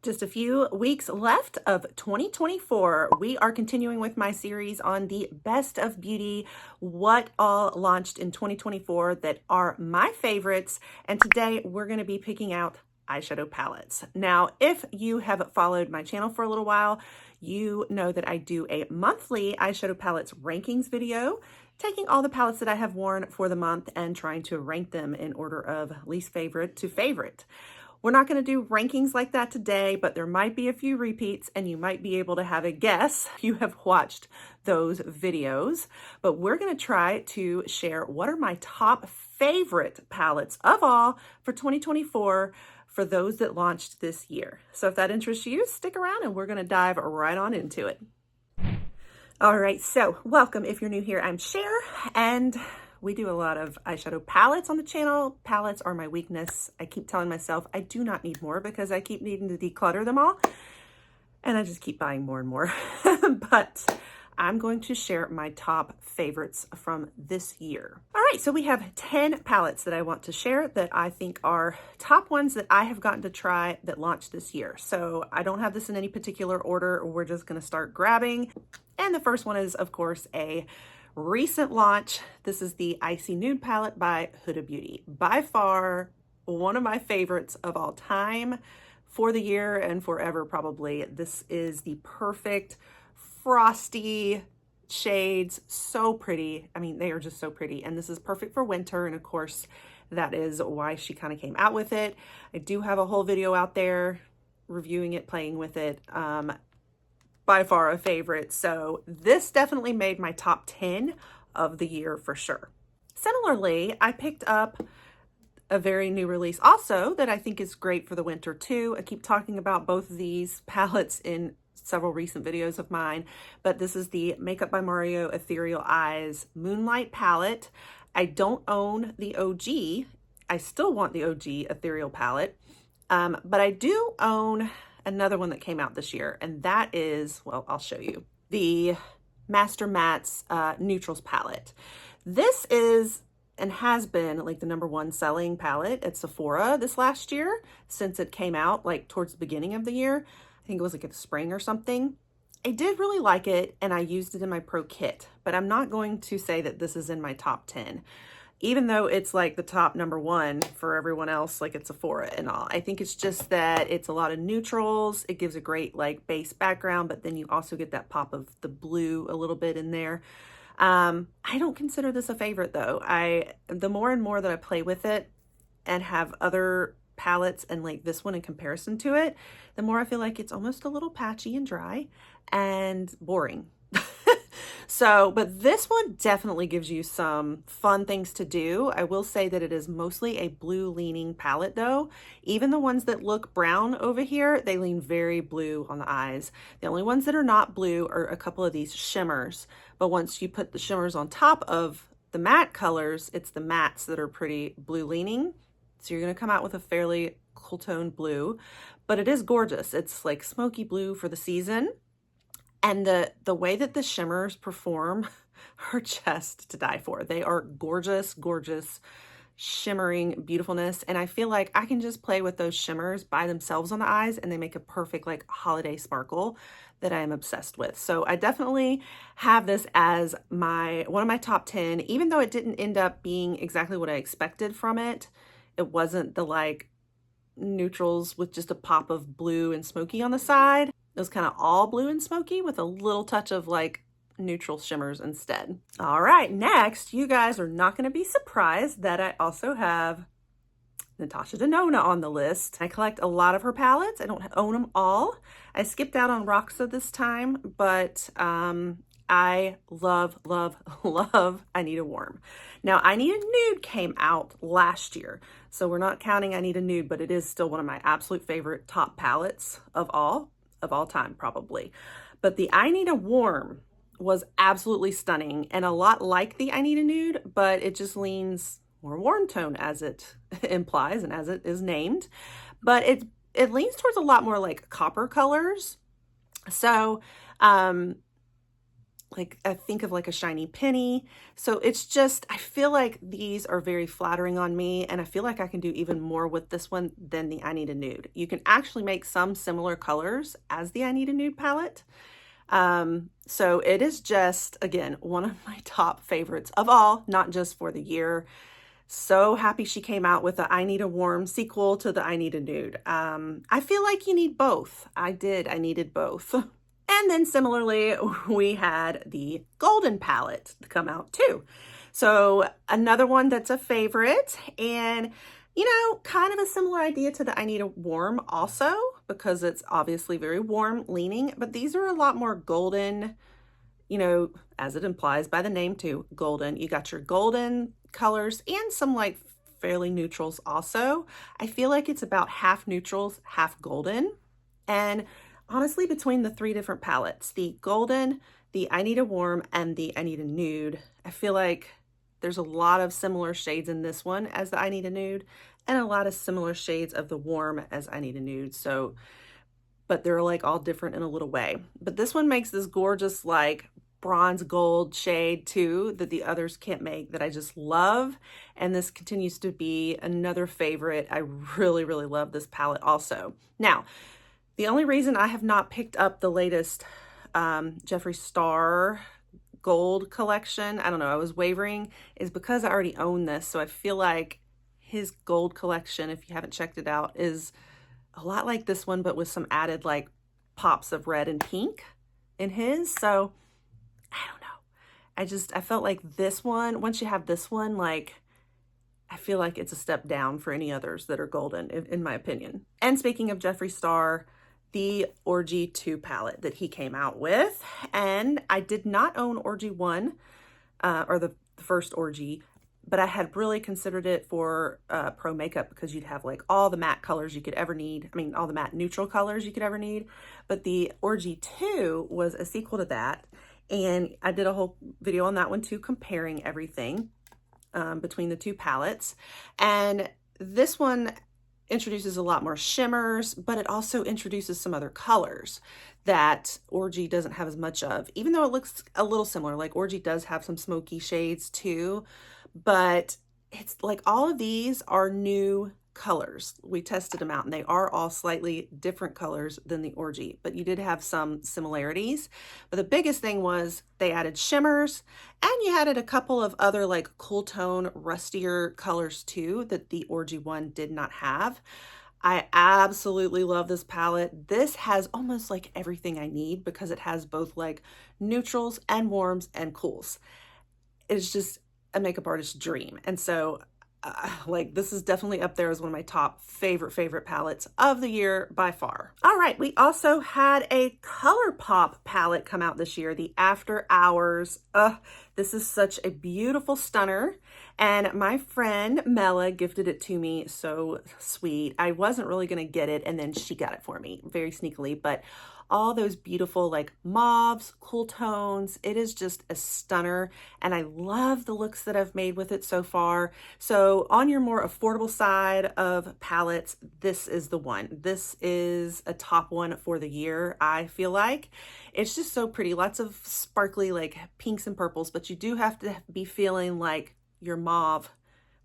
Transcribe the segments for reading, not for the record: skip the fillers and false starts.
Just a few weeks left of 2024. We are continuing with my series on the best of beauty, what all launched in 2024 that are my favorites. And today we're going to be picking out eyeshadow palettes. Now, if you have followed my channel for a little while, you know that I do a monthly eyeshadow palettes rankings video, taking all the palettes that I have worn for the month and trying to rank them in order of least favorite to favorite. We're not going to do rankings like that today, but there might be a few repeats and you might be able to have a guess if you have watched those videos. But we're going to try to share what are my top favorite palettes of all for 2024 for those that launched this year. So if that interests you, stick around and we're going to dive right on into it. All right, so welcome. If you're new here, I'm Cher, and we do a lot of eyeshadow palettes on the channel. Palettes are my weakness. I keep telling myself I do not need more because I keep needing to declutter them all. And I just keep buying more and more. But I'm going to share my top favorites from this year. All right, so we have 10 palettes that I want to share that I think are top ones that I have gotten to try that launched this year. So I don't have this in any particular order. We're just gonna start grabbing. And the first one is, of course, a recent launch. This is the Icy Nude palette by Huda Beauty. By far, one of my favorites of all time for the year and forever, probably. This is the perfect frosty shades. So pretty. I mean, they are just so pretty. And this is perfect for winter. And of course, that is why she kind of came out with it. I do have a whole video out there reviewing it, playing with it. By far a favorite. So this definitely made my top 10 of the year for sure. Similarly, I picked up a very new release also that I think is great for the winter too. I keep talking about both of these palettes in several recent videos of mine, but this is the Makeup by Mario Ethereal Eyes Moonlight palette. I don't own the OG. I still want the OG Ethereal palette, but I do own another one that came out this year, and that is, well, I'll show you, the Master Matte's Neutrals palette. This is and has been like the #1 selling palette at Sephora this last year since it came out like towards the beginning of the year. I think it was like in the spring or something. I did really like it and I used it in my pro kit, but I'm not going to say that this is in my top 10. Even though it's like the top #1 for everyone else, like at Sephora and all. I think it's just that it's a lot of neutrals. It gives a great like base background, but then you also get that pop of the blue a little bit in there. I don't consider this a favorite though. The more and more that I play with it and have other palettes and like this one in comparison to it, the more I feel like it's almost a little patchy and dry and boring. So, but this one definitely gives you some fun things to do. I will say that it is mostly a blue leaning palette though. Even the ones that look brown over here, they lean very blue on the eyes. The only ones that are not blue are a couple of these shimmers. But once you put the shimmers on top of the matte colors, it's the mattes that are pretty blue leaning. So you're gonna come out with a fairly cool toned blue, but it is gorgeous. It's like smoky blue for the season. And the way that the shimmers perform are just to die for. They are gorgeous, gorgeous, shimmering beautifulness. And I feel like I can just play with those shimmers by themselves on the eyes and they make a perfect like holiday sparkle that I am obsessed with. So I definitely have this as one of my top 10, even though it didn't end up being exactly what I expected from it. It wasn't the like neutrals with just a pop of blue and smoky on the side. It was kind of all blue and smoky with a little touch of like neutral shimmers instead. All right, next, you guys are not going to be surprised that I also have Natasha Denona on the list. I collect a lot of her palettes. I don't own them all. I skipped out on Roxa this time, but I love, love, love I Need a Warm. Now, I Need a Nude came out last year, so we're not counting I Need a Nude, but it is still one of my absolute favorite top palettes of all time, probably. But the I Need a Warm was absolutely stunning and a lot like the I Need a Nude, but it just leans more warm tone as it implies and as it is named. But it leans towards a lot more like copper colors. So like, I think of like a shiny penny. So it's just, I feel like these are very flattering on me, and I feel like I can do even more with this one than the I Need a Nude. You can actually make some similar colors as the I Need a Nude palette. So it is just, again, one of my top favorites of all, not just for the year. So happy she came out with the I Need a Warm sequel to the I Need a Nude. I feel like you need both. I needed both. And then similarly, we had the Golden palette come out too. So another one that's a favorite, and you know, kind of a similar idea to the I Need a Warm also, because it's obviously very warm leaning, but these are a lot more golden, you know, as it implies by the name too, golden. You got your golden colors and some like fairly neutrals also. I feel like it's about half neutrals, half golden. And honestly, between the three different palettes, the golden, the I Need a Warm, and the I Need a Nude, I feel like there's a lot of similar shades in this one as the I Need a Nude, and a lot of similar shades of the warm as I Need a Nude. So, but they're like all different in a little way. But this one makes this gorgeous like bronze gold shade too that the others can't make, that I just love. And this continues to be another favorite. I really, really love this palette also. Now, the only reason I have not picked up the latest Jeffree Star gold collection, I don't know, I was wavering, is because I already own this. So I feel like his gold collection, if you haven't checked it out, is a lot like this one, but with some added like pops of red and pink in his. So I don't know. I felt like this one, once you have this one, like, I feel like it's a step down for any others that are golden, in my opinion. And speaking of Jeffree Star, the Orgy 2 palette that he came out with. And I did not own Orgy 1, or the first Orgy, but I had really considered it for pro makeup, because you'd have like all the matte colors you could ever need. I mean, all the matte neutral colors you could ever need. But the Orgy 2 was a sequel to that. And I did a whole video on that one too, comparing everything between the two palettes. And this one introduces a lot more shimmers, but it also introduces some other colors that Orgy doesn't have as much of, even though it looks a little similar. Like Orgy does have some smoky shades too, but it's like all of these are new colors. We tested them out and they are all slightly different colors than the Orgy, but you did have some similarities. But the biggest thing was they added shimmers, and you added a couple of other like cool tone, rustier colors too that the Orgy one did not have. I absolutely love this palette. This has almost like everything I need, because it has both like neutrals and warms and cools. It's just a makeup artist's dream. And so like, this is definitely up there as one of my top favorite palettes of the year by far. All right, we also had a ColourPop palette come out this year, the After Hours. This is such a beautiful stunner, and my friend Mela gifted it to me. So sweet. I wasn't really gonna get it, and then she got it for me very sneakily, but all those beautiful like mauves, cool tones. It is just a stunner, and I love the looks that I've made with it so far. So on your more affordable side of palettes, this is the one. This is a top one for the year, I feel like. It's just so pretty. Lots of sparkly like pinks and purples, but you do have to be feeling like your mauve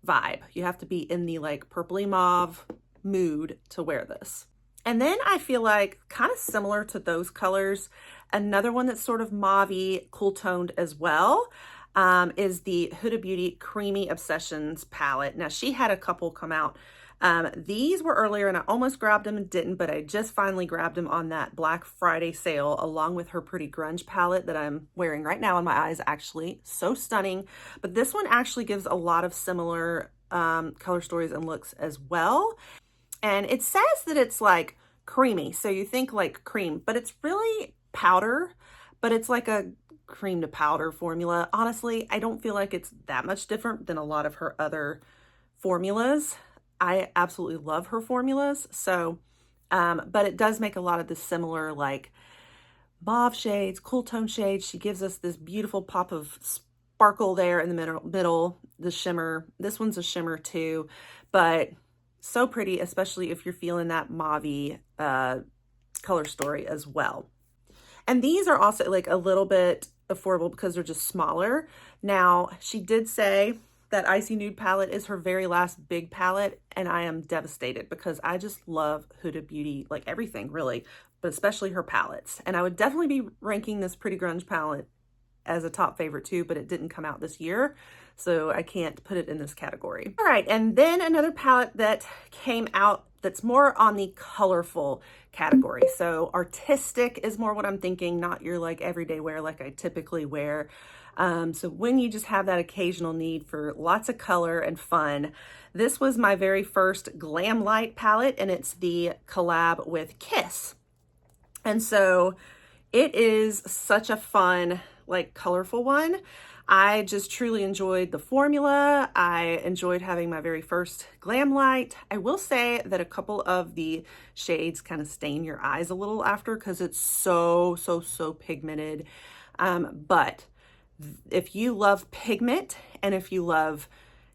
vibe. You have to be in the like purpley mauve mood to wear this. And then I feel like, kind of similar to those colors, another one that's sort of mauve-y, cool toned as well, is the Huda Beauty Creamy Obsessions palette. Now, she had a couple come out. These were earlier, and I almost grabbed them and didn't, but I just finally grabbed them on that Black Friday sale, along with her Pretty Grunge palette that I'm wearing right now on my eyes, actually. So stunning. But this one actually gives a lot of similar color stories and looks as well. And it says that it's like creamy, so you think like cream, but it's really powder, but it's like a cream to powder formula. Honestly, I don't feel like it's that much different than a lot of her other formulas. I absolutely love her formulas. So, but it does make a lot of the similar like mauve shades, cool tone shades. She gives us this beautiful pop of sparkle there in the middle, the shimmer. This one's a shimmer too, but so pretty, especially if you're feeling that mauve color story as well. And these are also like a little bit affordable because they're just smaller. Now, she did say that Icy Nude palette is her very last big palette, and I am devastated because I just love Huda Beauty, like everything really, but especially her palettes. And I would definitely be ranking this Pretty Grunge palette as a top favorite too, but it didn't come out this year, so I can't put it in this category. All right, and then another palette that came out that's more on the colorful category. So artistic is more what I'm thinking, not your like everyday wear like I typically wear. So when you just have that occasional need for lots of color and fun, this was my very first Glam Light palette, and it's the collab with Kiss. And so it is such a fun, like colorful one. I just truly enjoyed the formula. I enjoyed having my very first Glam Light. I will say that a couple of the shades kind of stain your eyes a little after because it's so pigmented. But if you love pigment and if you love,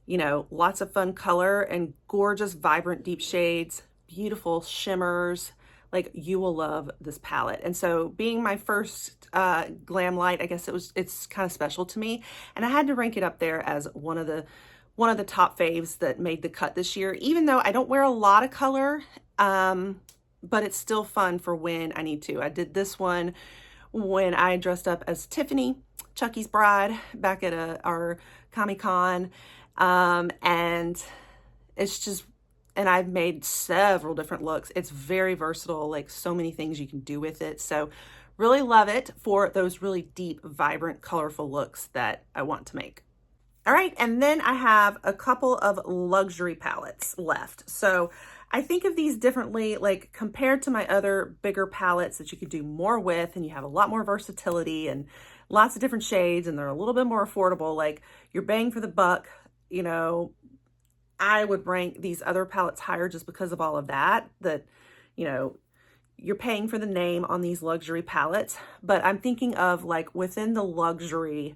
you know, lots of fun color and gorgeous, vibrant, deep shades, beautiful shimmers, like you will love this palette. And so being my first Glam Light, I guess it's kind of special to me. And I had to rank it up there as one of the top faves that made the cut this year, even though I don't wear a lot of color, but it's still fun for when I need to. I did this one when I dressed up as Tiffany, Chucky's bride, back at our Comic-Con. And it's just, and I've made several different looks. It's very versatile, like so many things you can do with it. So really love it for those really deep, vibrant, colorful looks that I want to make. All right, and then I have a couple of luxury palettes left. So I think of these differently, like compared to my other bigger palettes that you could do more with, and you have a lot more versatility and lots of different shades, and they're a little bit more affordable. Like you're bang for the buck, you know. I would rank these other palettes higher just because of all of that, you know, you're paying for the name on these luxury palettes. But I'm thinking of like within the luxury,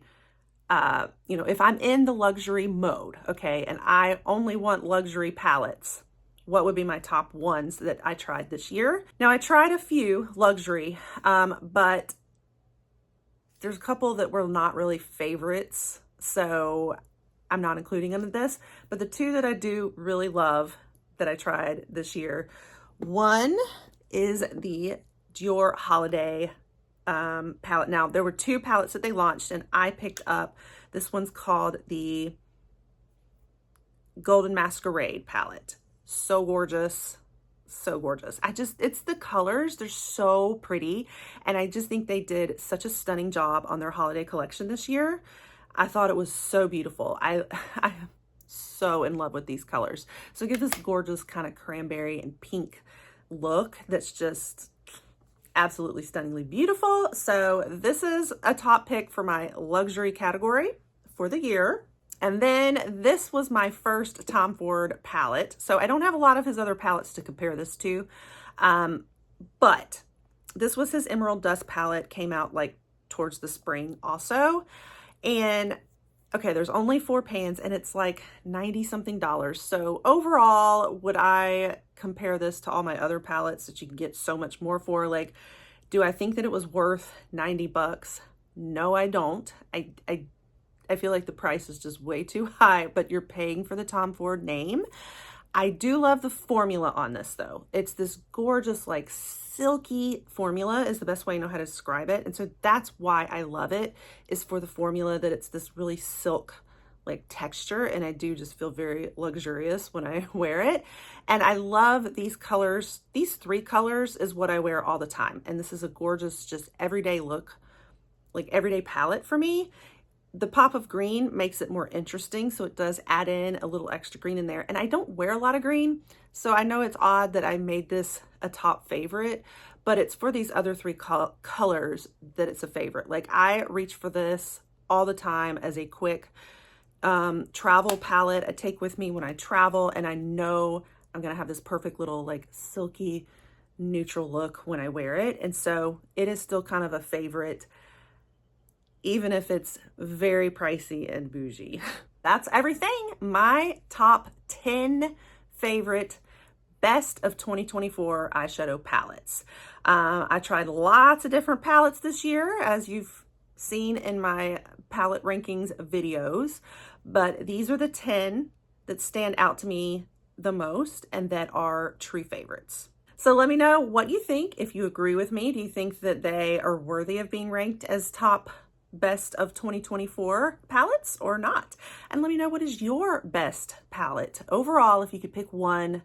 you know, if I'm in the luxury mode, okay, and I only want luxury palettes, what would be my top ones that I tried this year? Now, I tried a few luxury, but there's a couple that were not really favorites, so I'm not including them in this. But the two that I do really love that I tried this year, one is the Dior Holiday palette. Now, there were two palettes that they launched, and I picked up, this one's called the Golden Masquerade palette. So gorgeous, so gorgeous. It's the colors, they're so pretty, and I just think they did such a stunning job on their holiday collection this year. I thought it was so beautiful. I'm so in love with these colors. So give this gorgeous kind of cranberry and pink look that's just absolutely stunningly beautiful. So this is a top pick for my luxury category for the year. And then this was my first Tom Ford palette. So I don't have a lot of his other palettes to compare this to, but this was his Emerald Dust palette, came out like towards the spring also. And okay, there's only 4 pans and it's like 90 something dollars. So overall, would I compare this to all my other palettes that you can get so much more for? Like, do I think that it was worth 90 bucks? No, I don't. I feel like the price is just way too high, but you're paying for the Tom Ford name. I do love the formula on this though. It's this gorgeous, like silky formula is the best way I know how to describe it. And so that's why I love it, is for the formula, that it's this really silk like texture. And I do just feel very luxurious when I wear it. And I love these colors. These 3 colors is what I wear all the time. And this is a gorgeous, just everyday look, like everyday palette for me. The pop of green makes it more interesting, so it does add in a little extra green in there. And I don't wear a lot of green, so I know it's odd that I made this a top favorite, but it's for these other 3 colors that it's a favorite. Like I reach for this all the time as a quick travel palette I take with me when I travel, and I know I'm gonna have this perfect little like silky neutral look when I wear it. And so it is still kind of a favorite, even if it's very pricey and bougie. That's everything. My top 10 favorite best of 2024 eyeshadow palettes. I tried lots of different palettes this year, as you've seen in my palette rankings videos, but these are the 10 that stand out to me the most and that are true favorites. So let me know what you think, if you agree with me. Do you think that they are worthy of being ranked as top best of 2024 palettes or not? And let me know, what is your best palette overall? If you could pick one,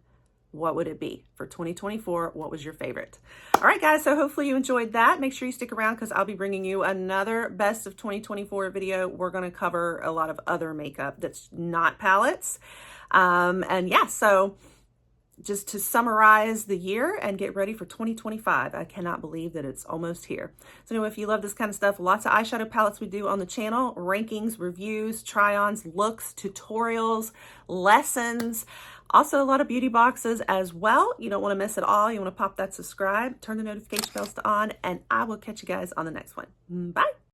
what would it be for 2024? What was your favorite? All right, guys, so hopefully you enjoyed that. Make sure you stick around because I'll be bringing you another best of 2024 video. We're going to cover a lot of other makeup that's not palettes. And yeah, so just to summarize the year and get ready for 2025. I cannot believe that it's almost here. So anyway, if you love this kind of stuff, lots of eyeshadow palettes we do on the channel, rankings, reviews, try-ons, looks, tutorials, lessons, also a lot of beauty boxes as well. You don't want to miss it all. You want to pop that subscribe, turn the notification bells to on, and I will catch you guys on the next one. Bye.